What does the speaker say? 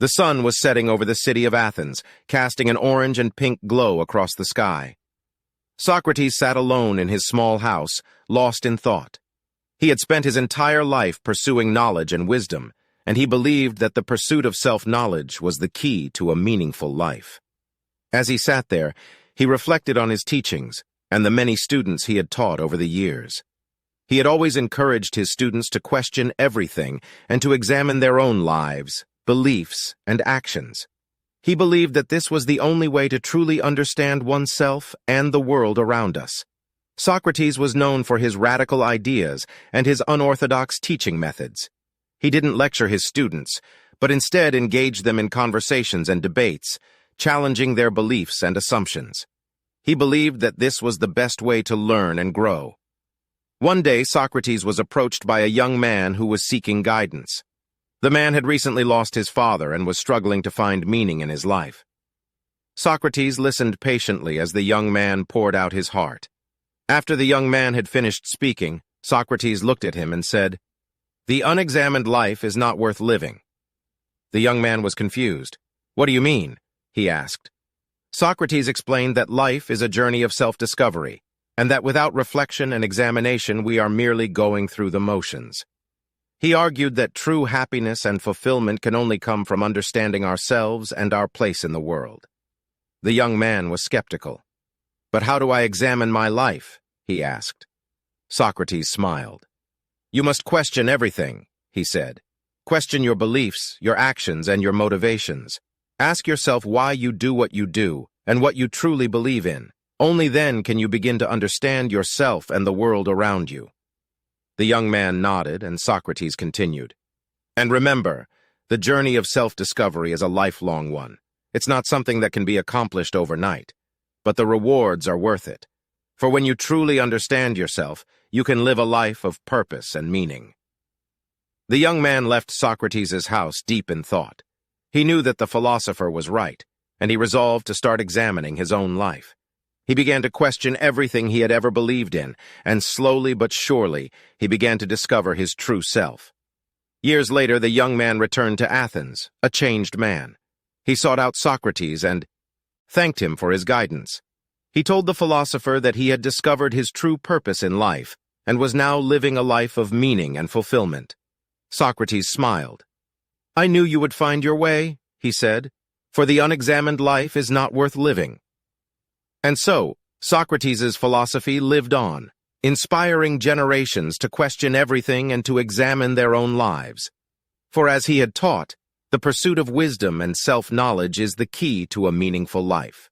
The sun was setting over the city of Athens, casting an orange and pink glow across the sky. Socrates sat alone in his small house, lost in thought. He had spent his entire life pursuing knowledge and wisdom, and he believed that the pursuit of self-knowledge was the key to a meaningful life. As he sat there, he reflected on his teachings and the many students he had taught over the years. He had always encouraged his students to question everything and to examine their own lives, beliefs, and actions. He believed that this was the only way to truly understand oneself and the world around us. Socrates was known for his radical ideas and his unorthodox teaching methods. He didn't lecture his students, but instead engaged them in conversations and debates, challenging their beliefs and assumptions. He believed that this was the best way to learn and grow. One day, Socrates was approached by a young man who was seeking guidance. The man had recently lost his father and was struggling to find meaning in his life. Socrates listened patiently as the young man poured out his heart. After the young man had finished speaking, Socrates looked at him and said, "The unexamined life is not worth living." The young man was confused. "What do you mean?" he asked. Socrates explained that life is a journey of self-discovery, and that without reflection and examination we are merely going through the motions. He argued that true happiness and fulfillment can only come from understanding ourselves and our place in the world. The young man was skeptical. "But how do I examine my life?" he asked. Socrates smiled. "You must question everything," he said. "Question your beliefs, your actions, and your motivations. Ask yourself why you do what you do and what you truly believe in. Only then can you begin to understand yourself and the world around you." The young man nodded, and Socrates continued. "And remember, the journey of self-discovery is a lifelong one. It's not something that can be accomplished overnight, but the rewards are worth it. For when you truly understand yourself, you can live a life of purpose and meaning." The young man left Socrates' house deep in thought. He knew that the philosopher was right, and he resolved to start examining his own life. He began to question everything he had ever believed in, and slowly but surely, he began to discover his true self. Years later, the young man returned to Athens, a changed man. He sought out Socrates and thanked him for his guidance. He told the philosopher that he had discovered his true purpose in life and was now living a life of meaning and fulfillment. Socrates smiled. "I knew you would find your way," he said, "for the unexamined life is not worth living." And so, Socrates' philosophy lived on, inspiring generations to question everything and to examine their own lives. For as he had taught, the pursuit of wisdom and self-knowledge is the key to a meaningful life.